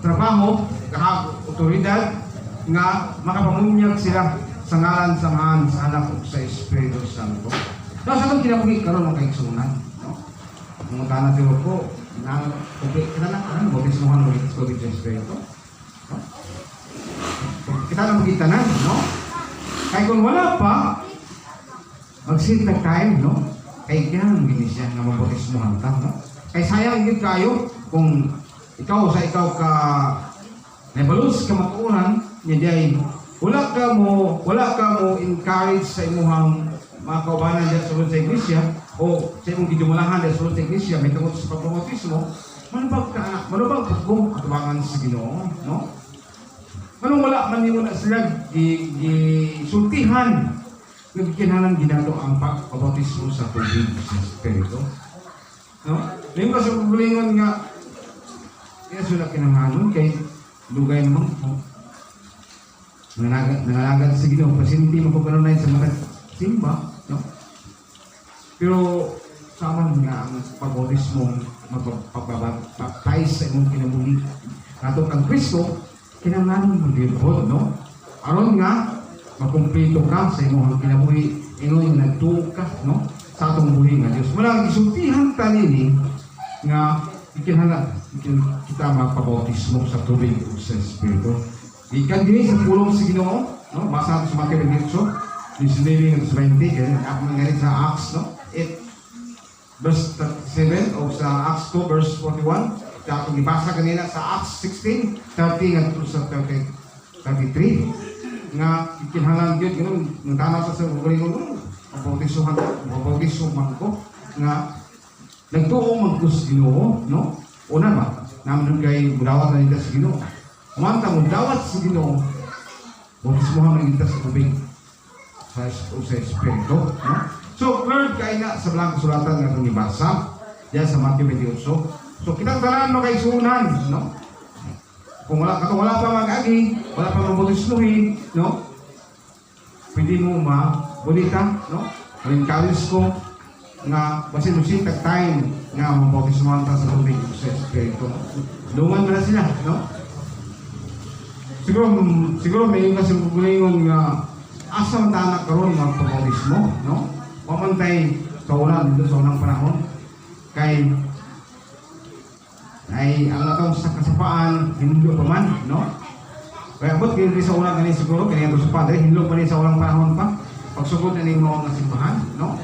trabaho, otoridad, nga makapamunyag sila sa ngalan sa Amahan, sa Anak ug sa Espiritu Santo. Sa itong kinabuhi karon ng kaigsunan, no? Mga tanah tiro ko, na kita na bautismohan mo sa tubig sa Espiritu. No? Kita na magitanan, no? Kaya kung wala pa, mag-sit na time, no? Kaya kailangan gini siya na mabautismohan ka, no? Kaya sayang din kayo kung ikaw ka nabalus ka matuunan, niya day wala ka mo encourage sa imuhang mga kaubanan dyan sulod sa iglesia o sa imong gidumulahan dyan sulod sa iglesia may tungkol sa pagbautismo, manubag kung atubangan sa Ginoo, no? Manong wala man nimo na sila gisultihan nagkinahanglan ginado ang pagbautismo sa tubig sa Espiritu, no? Linggo ka sa pagbulingon nga sila kinahanglan kay lugay naman po nangalagad sa Ginoo kasi hindi mapapanonayin sa mga simba, no? Pero sama nga ang pagbautismo magpapabaptize sa imong kinabuhi katong ang Kristo kinahanglan mo gihud, no? Aron nga makumpleto ka sa imong kinabuhi ingon nagtuo ka, no? Sa atong buhi nga Dios wala gisultihan ta nini nga kinahanglan kita magpabautismo sa tubig o sa Espiritu. Ikan din sa pulong sa Ginoo, no? Basa sa Mateo 28, 19-20, ganyan ako nangyari sa Acts, no? 8 verse 7 o sa Acts 2 verse 41. Kaya kung ibasa kanina sa Acts 16, 30 at sa 33 nga ikinhalan yun, gano'n, nang tanaw sa uling ko, mabautismo ko, nga nagtuo magkus Ginoo, no? Una ba, naman kay budawat na nila sa Ginoo. Umanta mo, dawat sa Ginoo, bautismohan ng itas sa tubig sa Espiritu, no? So, third kay nga sa Blanco Sulatan nga itong ibasa, diyan sa Matthew 28. So, kitang talaan mo kay sunan, no? Kung wala pa mag-agi, wala pa mabautismohin, no? Pwede mo mabulita, no? Encourage ko nga basin tag time nga mabautismohan ta sa tubig sa Espiritu. Lungan mo na sila, no? Siguro may yung kasi kukulingon nga asa man tanak karon magpabautismo, no? Pamantay sa una dito sa unang panahon kay ay ang atong sa kasapaan hindi pa man, no? Kaya abot kini sa una gani siguro kani ato sa padre hinlo pa ni sa unang panahon pa pagsugod na nimo nga simbahan, no?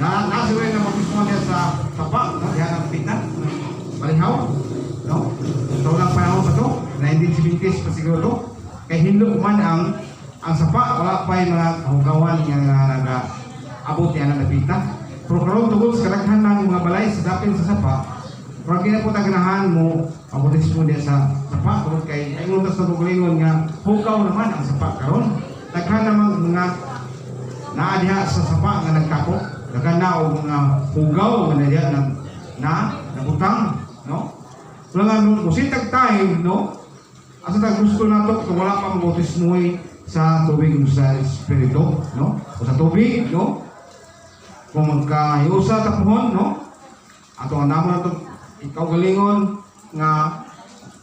Nasuway na mabautismo niya sa tapa, no? Diyan ang pitan, balihaw, no? Sa unang panahon pa to 1970s pa siguro to kay hinlo man ang sapa wala pa yung mga kahugawan nga nag-abot yan ang napita pero karon tungkol sa kadaghan ng mga balay sa dapin sa sapa pero po ganahan mo abautismo diya sa sapa karon kay ay nguntas na paglingon nga hugaw naman ang sapa karon daghan namang mga naadiha sa sapa nga nagkako daghan na og mga hugaw nga diya na nabutang, no? Wala nga nung musitag time, no? Asa ta gusto nato kung wala pa mabautismoy sa tubig sa Espiritu, no? O sa tubig, no? Kung magkahiusa ta pohon, no? Ato ang namo nato ikaw galingon nga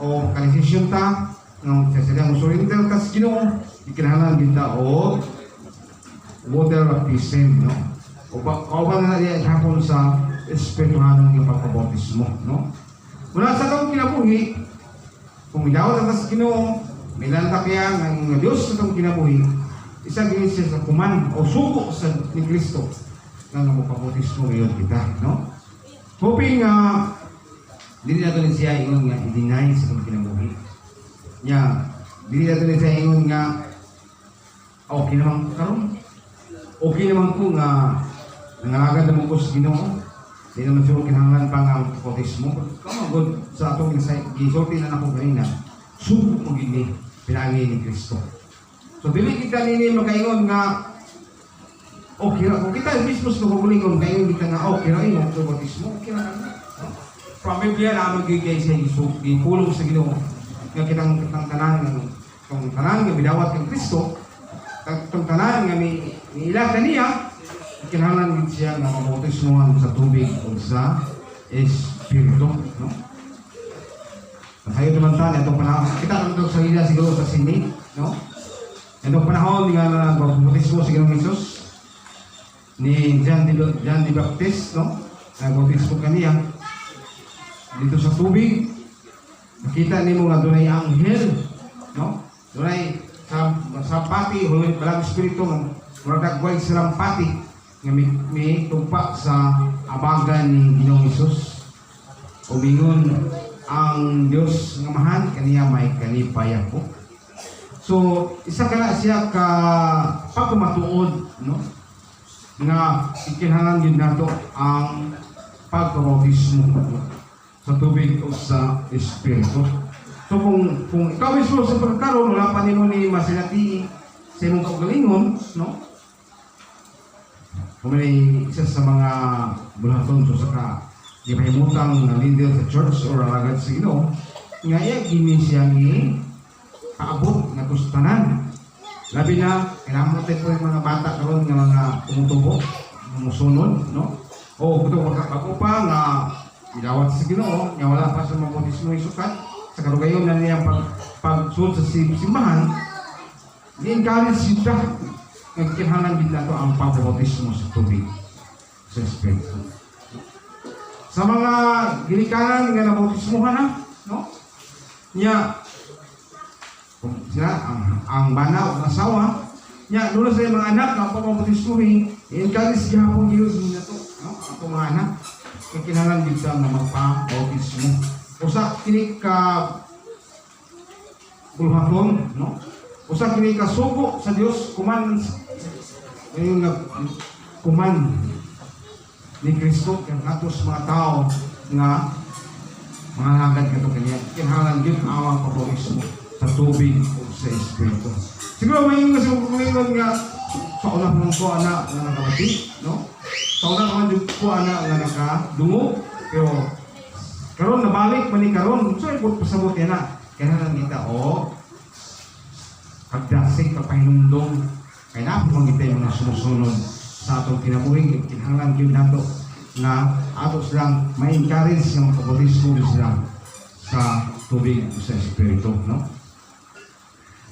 o kanisisyon ta ng sa mo surrender ka sa Ginoo, ikinahanglan kita o water baptism, no? O ba na diya hapon sa espirituhanong ipapabautismo, no? Mula sa itong kinabuhi, kung midawat ang sa Ginoo, may lantakyan ang Diyos sa itong kinabuhi, isang siya sa kuman o suko sa ni Kristo na namupabautismo ngayon kita, no? Hoping dili nato ni siya ingon nga i-deny sa itong kinabuhi. Dili nato ni siya ingon nga okay naman karon. Okay naman ko nga nangangagad naman ko sa Ginoo. Hindi naman siguro kinahanglan pa nga ang bautismo. Kamagod sa atong gisulti na ako kanina, subok mo gini, pinangi ni Kristo. So, dili kita nini makaingon nga, okay ra. Kung kita mismo sa kagulingon, kaingon kita nga, okay ra, yung bautismo, okay ra ka. Probably yan, magigay sa ipulong sa Ginoo. Nga kitang tanan, itong tanan nga bidawat ng Kristo, itong tanan nga may ilag na niya, kinahanglan din siya na mabautismohan sa tubig o sa Espiritu, no? Sayo naman tayo, itong panahon. Kita naman ito sa ila siguro sa Sydney, no? Itong panahon nga nagbabutismo si Ginoong Hesus ni John the Baptist, no? Nagbabutismo kaniya dito sa tubig. Nakita niyo nga doon ay anghel, no? Doon ay sa pati, hulit balang espiritu ng maradagway silang pati nga may tumpa sa abagan ni Ginoong Hesus. Umingon ang Diyos nga mahan kaniya may kalipay ako. So isa ka na siya ka pagmatuod, no, nga ikinahanglan yun nato ang pagkabautismo sa tubig o sa Espiritu. So kung ikaw mismo sa pagkaroon wala pa nimo ni masinati sa imong kaugalingon, no, kung may isa sa mga bulaton so saka di mahimutang na leader sa church or alagad sa Ginoo nga iya gini siya ni paabot na kustanan. Labi na kailangan tayo po yung mga bata karon nga mga tumutubo, musunod, no? O kuto ako pa nga ilawat sa Ginoo nga wala pa sa mabautismo isukat sa kalugayon na niya pagsulod sa simbahan. Ni-encourage sila nga kinahanglan din nato ang pagbautismo sa tubig sa Espiritu. Sa mga ginikanan nga nabautismuhan na, no? Nya kung sila ang bana o asawa, nya nulo sa mga anak nga pabautismuhin, i-encourage gyapon Dios niya to, no? Ako mga anak, kinahanglan din sa magpa-bautismo. Usa kini ka bulhaton, no? Usa kini ka sugo sa Dios kuman ni Kristo kang atos mga tao nga mga hagad kato kanya kinahanglan gyud awang pabautismo sa tubig o sa Espiritu. Siguro may kasi kumingon nga sa una man ko ana nga nakabati, no? Sa una man jud ko ana nga nakadungo, pero karon nabalik man ni karon so ipot pasabot yana kinahanglan kita pagdasig kapahinumdom kay na po mga mga sumusunod sa atong kinabuhi kinahanglan gyud nato nga atos lang ma-encourage yung pagpabautismo sila sa tubig o sa Espiritu, no?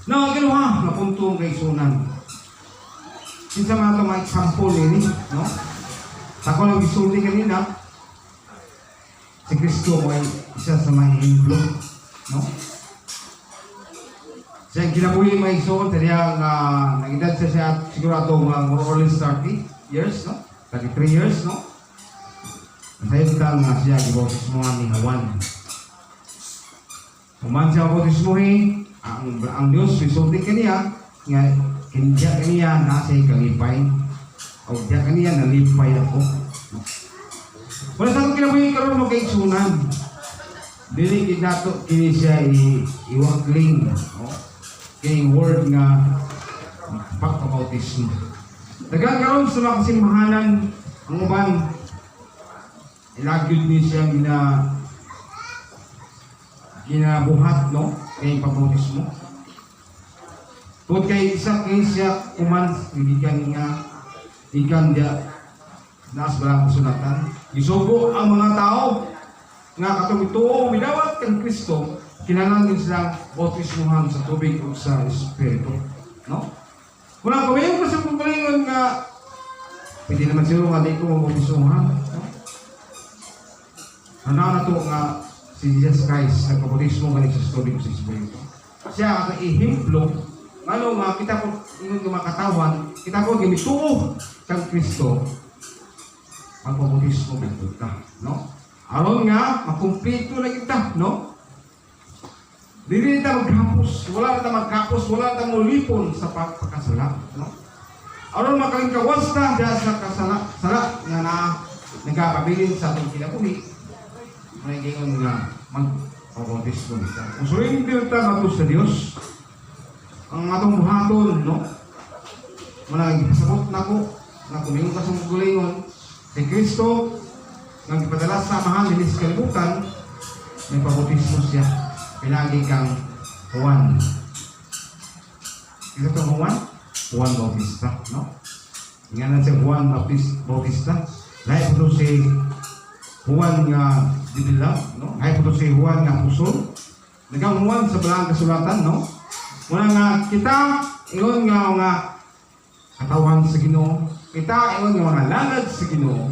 No, gano'n na punto kay sunan. Sinsa man ito mga example ini, no? Sa ko lang gisulti kanina, si Kristo ay isa sa mga himlo, no? Siya kinabuhi may isuon, tariya nga nag-edad siya sigurado mga more or less 30 years, no? 33 years, no? Sayo kita nga siya gibautismohan ni Juan. Kuman siya bautismohin, ang Diyos risulti kaniya nga kanya kaniya nasa kalipay o diya kaniya nalipay ako. Wala sa akong kinabuhi karon mo kay sunan. Dili gid nato kini siya iwagling, no? Kay word nga pagpabautismo. Dagan karon sa mga kasimbahanan ang uban ilagyod ni siya ginabuhat, no? Kay pabautismo. Tungkol kay isa kay siya kuman ikan dia nas balang kasulatan. Isugo ang mga tao nga katong ituo midawat kang Kristo kinahanglan silang bautismohan sa tubig o sa Espiritu, no? Wala ko yung kasi pagpalingon nga pwede naman sila nga di ko mabautismohan, no? Ano na to nga si Jesus Christ nagpabautismo balik sa tubig sa Espiritu. Siya ang ihemplo ngano nga kita po ingon nga makatawan, kita po gimituo kang Kristo magpabautismo balik ta, no? Aron nga makumpleto na kita, no? Dili ta maghapos, wala ta maghapos, wala ta mulipon sa pagkasala, no? Aron makalingkawas ta diha sa kasala nga na nagapabilin sa atong kinabuhi. May gingon nga magpabautismo kita. Kung surrender ta nga sa Dios, ang atong buhaton, no? Muna ipasabot nako na kumingon ka sa gulingon kay Kristo nga gipadala sa mahal dinhi sa kalibutan, may pabautismo siya. Pinagi kang Juan. Ito itong Juan Bautista, no? Ngayon siya Juan Bautista. Lahat po si Juan nga Dibila, no? Lahat po si Juan nga Pusol. nagamuan sa balang kasulatan, no? Muna nga kita, ingon nga katawan sa Ginoo. Kita, ingon nga mga lagad sa Ginoo.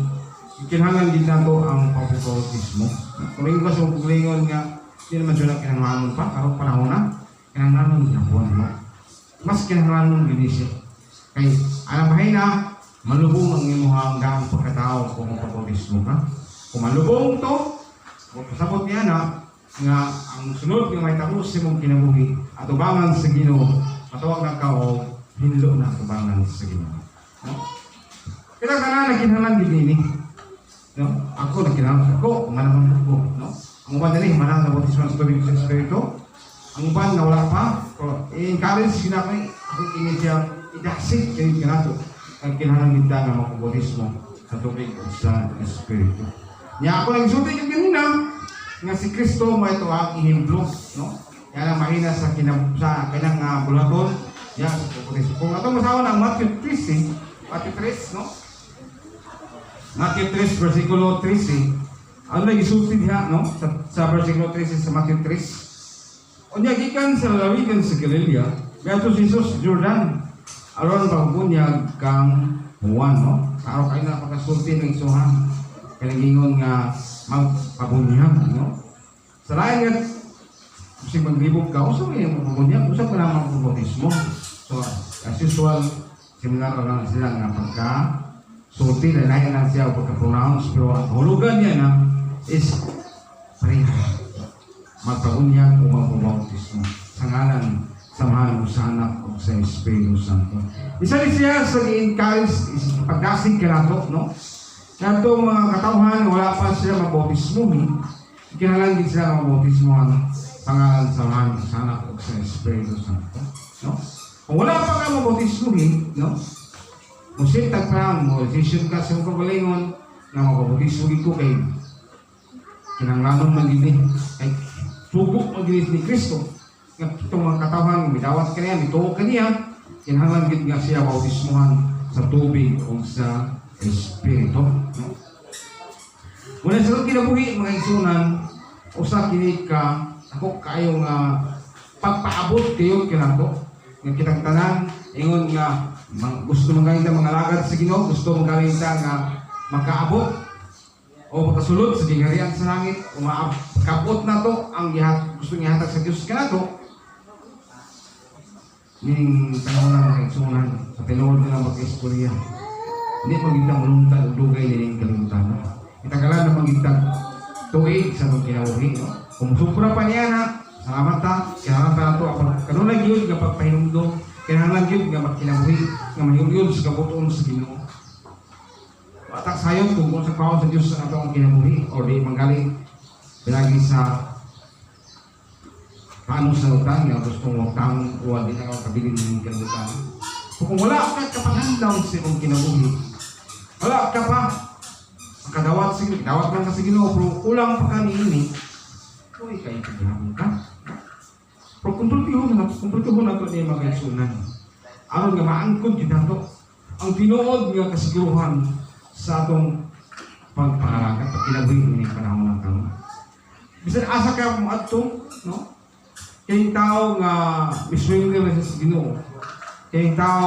Kinahanglan din nato ang pagpapautismo. Kung rin ko sa paglingon nga, hindi naman siya lang kinahanglan pa, karong panahon na, kinahanglan din ako, no? Mas kinahanglan din siya. Kaya, alam bahay na, malubong ang iyong hanggang pagkatao kung pagpapautismo ka. Kung malubong to, kung pasabot niya na, nga ang sunod nga may tapos si mong kinabuhi at ubangan sa Ginoo, matawag na ka o hinlo na ubangan sa Ginoo. No? Kaya ka na kinahanglan din ini. No? Ako nagkinahanglan ako, manaman ko. No? Ang uban na manang na bautismo sa Espiritu. Ang uban na wala pa, i-encourage sila ko, ako siya idasig kayo kinato. Ang kinahanglan din nga makabautismo sa tubig o sa Espiritu. Niya ako nagsulti yung ganina, nga si Kristo mo ito ang ihimplok, no? Yan ang mahina sa kanyang bulaton. Yan, kung ito masawa ng Matthew 13, no? Matthew 3, versikulo 13, ano na isulti diha, no? Sa versikulo 13 sa Matthew 3. O niya, gikan sa lalawigan sa Galilea, gato si Jesus Jordan, aron pagbunyag kang Juan, no? Araw kayo na pagkasulti ng isuhan, kailangingon nga magpabunyag, no? Sa lain nga, kasi maglibog ka, usap nga yung magpabunyag, usap ka naman ang bautismo. So, as usual, seminar lang sila nga pagka-sulti, lain lang siya pagka-pronounce, pero ang hulugan niya na is pareha. Magpabunyag o magpabautismo. Sa ngalan, samahan mo sa anak o sa Espiritu Santo. Isa rin siya sa i-encourage, pagkasig ka na to, no? Kaya itong mga katauhan, wala pa sila mabautismo, kinahanglan din sila mabautismo ang pangalan sa mga sa anak o sa Espiritu Santo. No? Kung wala pa ka mabautismo, no? Musitag pa lang, decision ka sa mga kagalingon na mabautismo ko kay kinahanglanon magiging kay sugok magiging ni Kristo. Itong mga katauhan, midawat ka niya, mituog ka niya, kinahanglan din nga siya bautismohan sa tubig o sa Espiritu. No? Muna sa kinabuhi, mga isunan, usa kini ka, ako kayong pagpaabot kayo kinato. Nga kitang tanan, ingon nga, gusto mong ganita mga lagad sa Ginoo, gusto mong ganita nga makaabot o makasulod sa gingharian sa langit, o makabot na to, ang gusto niya hatag sa Diyos kanato, ning tanong na mga isunan, sa tinuod na mag-istorya. Hindi magiging mulungtad o dugay na yung kalimutan. Itagalan na magiging tuig sa mga kinabuhi. No? Kung supra pa niya na, salamat ta, kailangan pa na ito, kanunag yun, kapag pahinumdo, kailangan yun, kapag kinabuhi, nga mahiyong sa kabutoon sa Ginoo. Atak sayon kung sa pao sa Diyos sa atong kinabuhi, o di manggaling, bilagi sa paano sa utang, nga gustong utang, o di na kabilin ng kandutan. Kung wala ka kapaghandang sa iyong kinabuhi, wala ka pa, makadawat sige, dawat lang ka sa Ginoo, pero kulang pa ka niini, uy, kayo pagyaman ka. Pero kumpultihon na ito niya mga isunan. Aron nga maangkod din nato ang tinuod nga kasiguruhan sa atong pagpangalagat at kinabuhi ng panahon ng kanon. Bisan asa ka mo ato, no? Kayong tao nga miswing na sa Ginoo. Kayong tao